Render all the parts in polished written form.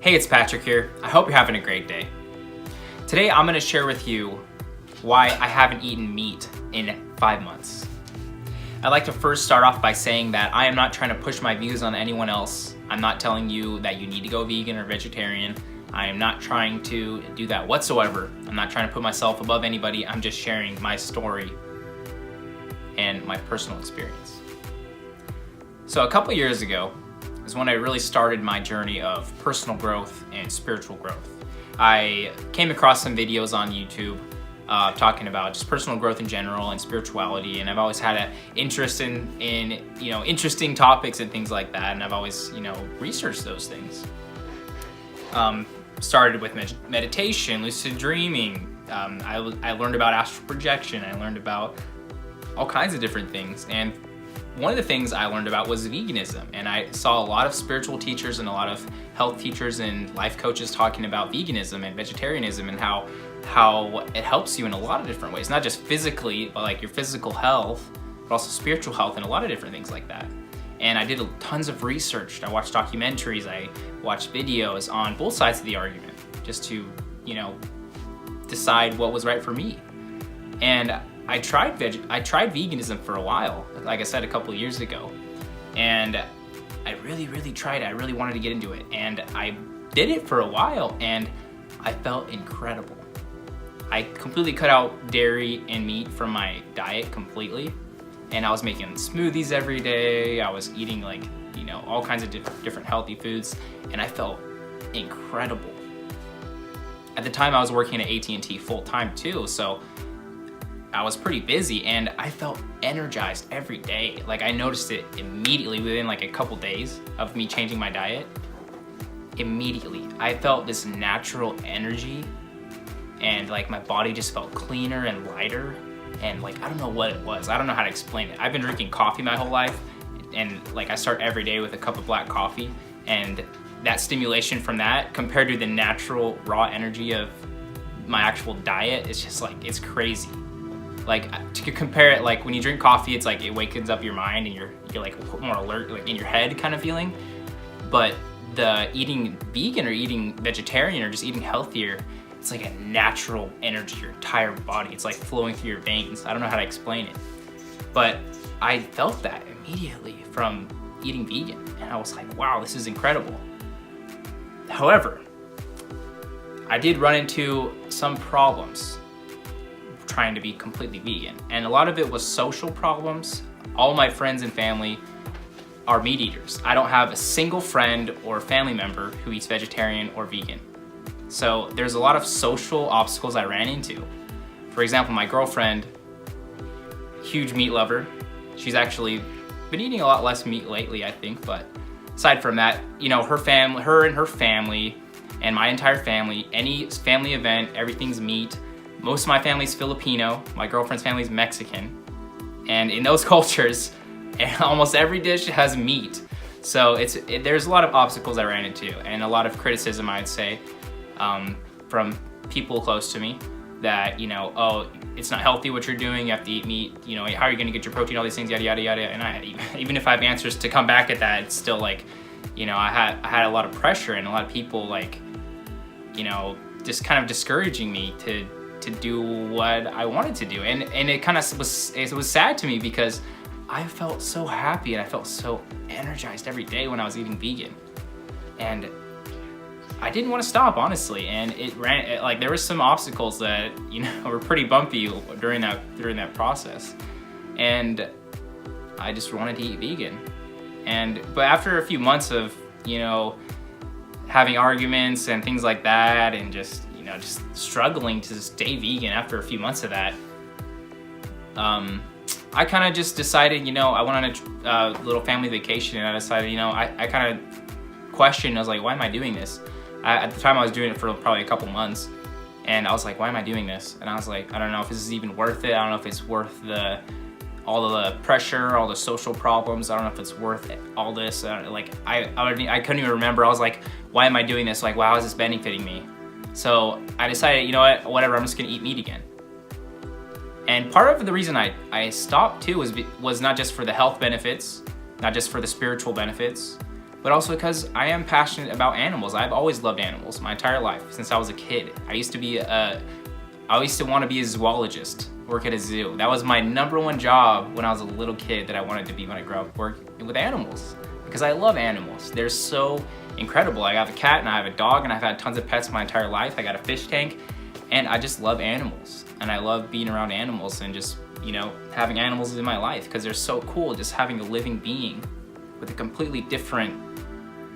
Hey, it's Patrick here. I hope you're having a great day. Today I'm going to share with you why I haven't eaten meat in 5 months. I'd like to first start off by saying that I am not trying to push my views on anyone else. I'm not telling you that you need to go vegan or vegetarian. I am not trying to do that whatsoever. I'm not trying to put myself above anybody. I'm just sharing my story and my personal experience. So a couple years ago is when I really started my journey of personal growth and spiritual growth. I came across some videos on YouTube talking about just personal growth in general and spirituality, and I've always had an interest in interesting topics and things like that, and I've always researched those things. Started with meditation, lucid dreaming. I learned about astral projection. I learned about all kinds of different things, and one of the things I learned about was veganism, and I saw a lot of spiritual teachers and a lot of health teachers and life coaches talking about veganism and vegetarianism and how it helps you in a lot of different ways, not just physically, but like your physical health, but also spiritual health and a lot of different things like that. And I did tons of research. I watched documentaries, I watched videos on both sides of the argument just to, decide what was right for me. And I tried veganism for a while, like I said, a couple of years ago, and I really tried it. I really wanted to get into it, and I did it for a while, and I felt incredible. I completely cut out dairy and meat from my diet completely, and I was making smoothies every day. I was eating all kinds of different healthy foods, and I felt incredible. At the time, I was working at AT&T full-time too, so I was pretty busy, and I felt energized every day. Like, I noticed it immediately within a couple days of me changing my diet. Immediately, I felt this natural energy, and my body just felt cleaner and lighter, and I don't know what it was. I don't know how to explain it. I've been drinking coffee my whole life, and I start every day with a cup of black coffee, and that stimulation from that compared to the natural raw energy of my actual diet, it's just it's crazy. To compare it, when you drink coffee, it's it wakens up your mind and you're more alert, in your head kind of feeling. But the eating vegan or eating vegetarian or just eating healthier, it's a natural energy, your entire body. It's flowing through your veins. I don't know how to explain it, but I felt that immediately from eating vegan, and I was like, wow, this is incredible. However, I did run into some problems trying to be completely vegan, and a lot of it was social problems. All my friends and family are meat eaters. I don't have a single friend or family member who eats vegetarian or vegan. So there's a lot of social obstacles I ran into. For example, my girlfriend, huge meat lover. She's actually been eating a lot less meat lately, I think, but aside from that, her and her family and my entire family, any family event, everything's meat. Most of my family's Filipino, my girlfriend's family's Mexican, and in those cultures, almost every dish has meat. So there's a lot of obstacles I ran into, and a lot of criticism, I'd say, from people close to me that, oh, it's not healthy what you're doing, you have to eat meat, how are you gonna get your protein, all these things, yada, yada, yada. And even if I have answers to come back at that, it's still I had a lot of pressure and a lot of people just kind of discouraging me to do what I wanted to do, and it kind of was sad to me because I felt so happy and I felt so energized every day when I was eating vegan, and I didn't want to stop, honestly. And there were some obstacles that were pretty bumpy during that process, and I just wanted to eat vegan. But after a few months of having arguments and things like that, and just struggling to stay vegan after a few months of that, I kind of just decided, I went on a little family vacation, and I decided, I kind of questioned, I was like, why am I doing this? At the time I was doing it for probably a couple months, and I was like, why am I doing this? And I was like, I don't know if this is even worth it. I don't know if it's worth all of the pressure, all the social problems. I don't know if it's worth all this. I couldn't even remember. I was like, why am I doing this? How is this benefiting me? So I decided, whatever, I'm just gonna eat meat again. And part of the reason I stopped too was not just for the health benefits, not just for the spiritual benefits, but also because I am passionate about animals. I've always loved animals my entire life since I was a kid. I used to want to be a zoologist, work at a zoo. That was my #1 job when I was a little kid that I wanted to be when I grew up, work with animals, because I love animals. They're so incredible. I have a cat and I have a dog, and I've had tons of pets my entire life. I got a fish tank, and I just love animals, and I love being around animals and just, having animals in my life because they're so cool. Just having a living being with a completely different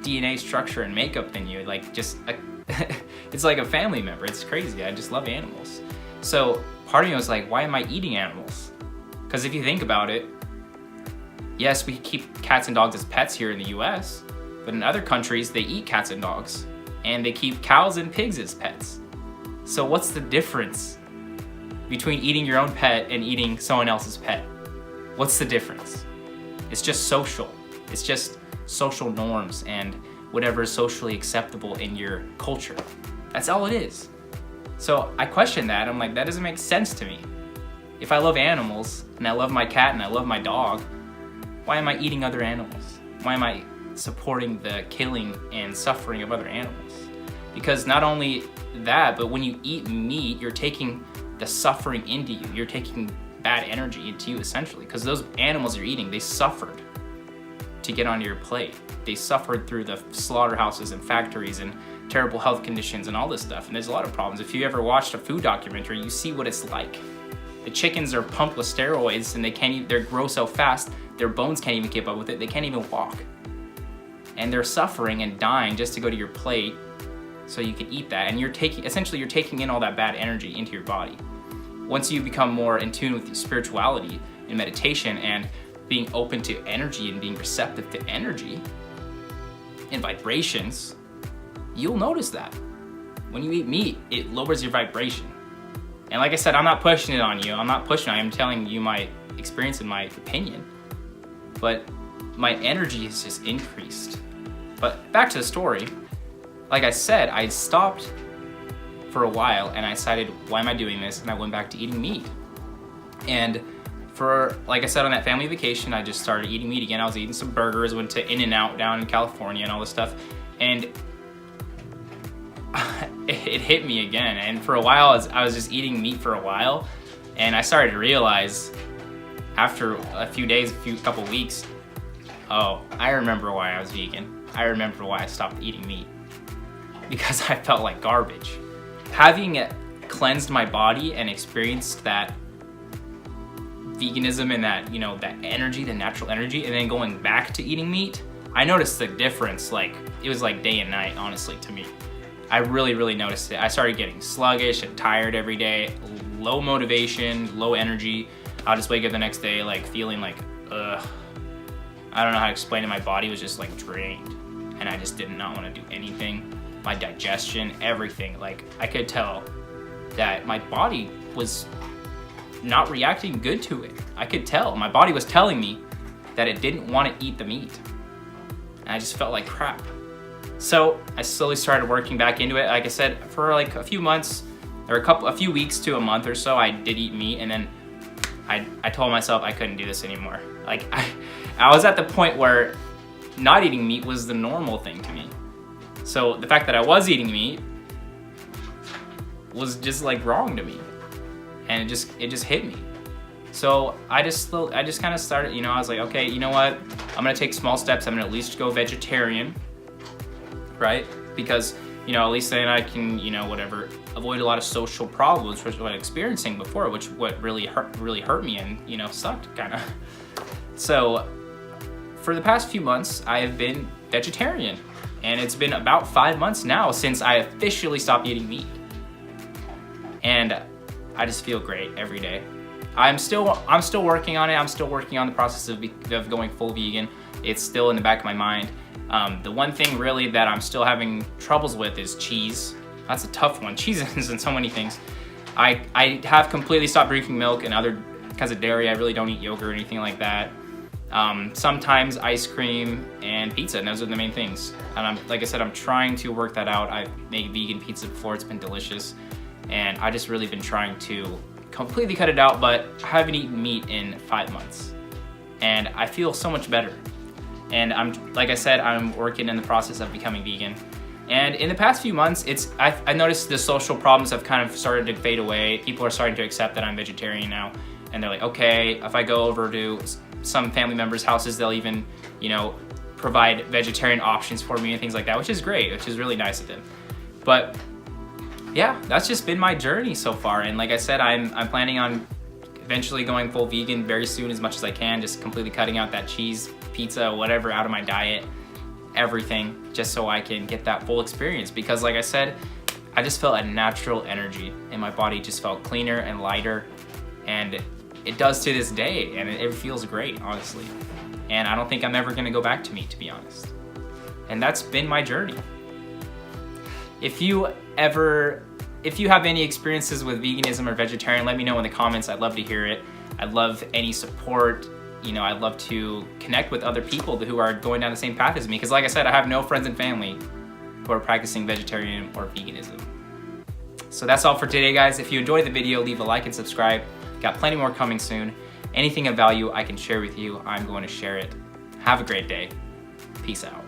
DNA structure and makeup than you, it's like a family member. It's crazy. I just love animals. So part of me was like, why am I eating animals? Because if you think about it, yes, we keep cats and dogs as pets here in the US, but in other countries, they eat cats and dogs, and they keep cows and pigs as pets. So what's the difference between eating your own pet and eating someone else's pet? What's the difference? It's just social. It's just social norms and whatever is socially acceptable in your culture. That's all it is. So I question that. I'm like, that doesn't make sense to me. If I love animals and I love my cat and I love my dog, why am I eating other animals? Why am I supporting the killing and suffering of other animals? Because not only that, but when you eat meat, you're taking the suffering into you. You're taking bad energy into you, essentially, because those animals you're eating, they suffered to get onto your plate. They suffered through the slaughterhouses and factories and terrible health conditions and all this stuff. And there's a lot of problems. If you ever watched a food documentary, you see what it's like. The chickens are pumped with steroids and they grow so fast, their bones can't even keep up with it. They can't even walk. And they're suffering and dying just to go to your plate so you can eat that. And you're taking in all that bad energy into your body. Once you become more in tune with spirituality and meditation and being open to energy and being receptive to energy and vibrations, you'll notice that. When you eat meat, it lowers your vibration. And like I said, I'm not pushing it on you. I'm telling you my experience and my opinion. But my energy has just increased. But back to the story. Like I said, I stopped for a while and I decided, why am I doing this? And I went back to eating meat. And like I said, on that family vacation, I just started eating meat again. I was eating some burgers, went to In-N-Out down in California and all this stuff. And it hit me again. And for a while, I was just eating meat for a while. And I started to realize after a few days, couple weeks, oh, I remember why I was vegan. I remember why I stopped eating meat. Because I felt like garbage. Having cleansed my body and experienced that veganism and that, that energy, the natural energy, and then going back to eating meat, I noticed the difference. It was like day and night, honestly, to me. I really, really noticed it. I started getting sluggish and tired every day, low motivation, low energy. I'll just wake up the next day feeling like, ugh. I don't know how to explain it. My body was just drained, and I just did not want to do anything. My digestion, everything. I could tell that my body was not reacting good to it. I could tell. My body was telling me that it didn't want to eat the meat. And I just felt like crap. So I slowly started working back into it. Like I said, for a few months, or a few weeks to a month or so, I did eat meat, and then I told myself I couldn't do this anymore. I was at the point where not eating meat was the normal thing to me. So the fact that I was eating meat was just wrong to me. And it just hit me. So I just kind of started, I was like, okay, you know what? I'm gonna take small steps. I'm gonna at least go vegetarian, right? Because, at least then I can, avoid a lot of social problems, which what I was experiencing before, what really hurt me and, sucked kind of. So for the past few months, I have been vegetarian. And it's been about 5 months now since I officially stopped eating meat. And I just feel great every day. I'm still working on it. I'm still working on the process of going full vegan. It's still in the back of my mind. The one thing really that I'm still having troubles with is cheese. That's a tough one. Cheese is in so many things. I have completely stopped drinking milk and other kinds of dairy. I really don't eat yogurt or anything like that. Sometimes ice cream and pizza, and those are the main things. And like I said, I'm trying to work that out. I've made vegan pizza before, it's been delicious. And I just really been trying to completely cut it out, but I haven't eaten meat in 5 months. And I feel so much better. And like I said, I'm working in the process of becoming vegan. And in the past few months, I noticed the social problems have kind of started to fade away. People are starting to accept that I'm vegetarian now. And they're like, okay, if I go over to some family members' houses, they'll even, you know, provide vegetarian options for me and things like that, which is great, which is really nice of them. But yeah, that's just been my journey so far. And like I said, I'm planning on eventually going full vegan very soon, as much as I can, just completely cutting out that cheese, pizza, whatever out of my diet, everything, just so I can get that full experience. Because like I said, I just felt a natural energy and my body just felt cleaner and lighter, and it does to this day, and it feels great, honestly. And I don't think I'm ever gonna go back to meat, to be honest. And that's been my journey. If you have any experiences with veganism or vegetarian, let me know in the comments. I'd love to hear it. I'd love any support. You know, I'd love to connect with other people who are going down the same path as me. Because like I said, I have no friends and family who are practicing vegetarian or veganism. So that's all for today, guys. If you enjoyed the video, leave a like and subscribe. Got plenty more coming soon. Anything of value I can share with you, I'm going to share it. Have a great day. Peace out.